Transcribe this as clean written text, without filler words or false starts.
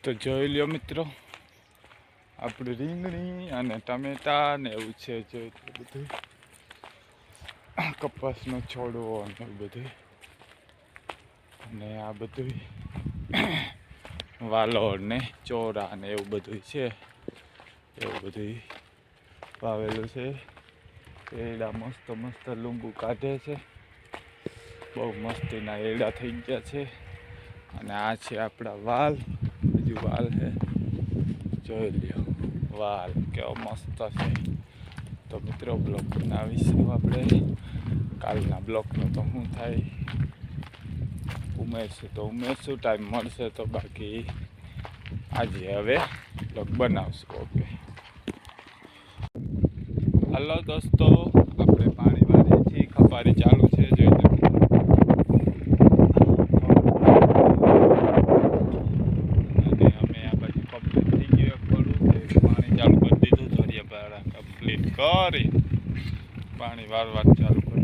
તો જોઈ લ્યો મિત્રો, આપણે રીંગણી અને ટમેટા ને એવું છે, જોઈ લો બધું કપાસનો છોડવો અને એવું બધું, અને આ બધું વાલોર ને ચોરા ને એવું બધું છે, એવું બધું વાવેલું છે. એડા મસ્ત મસ્ત લીંબુ કાઢે છે, બહુ મસ્તીના એડા થઈ ગયા છે. અને આ છે આપણા વાલ, હજુ વાલ છે, જોઈ લ્યો વાલ કેવો મસ્ત છે. તો મિત્રો બ્લોક બનાવીશું આપણે, કાલના બ્લોકનો તો શું થાય ઉમેરશું તો ઉમેરશું, ટાઈમ મળશે તો, બાકી આજે હવે બ્લોક બનાવશું. ઓકે હલો દોસ્તો, આપણે પાણી વાળીએ છીએ, ખપારી ચાલુ છે, જોઈ લો. અને અમે આ બાજુ કમ્પ્લીટ થઈ ગયું ખોલું, પાણી ચાલુ કરી દીધું, ધોરિયા પાડા કમ્પ્લીટ કરી પાણી વાળવા ચાલુ કરી.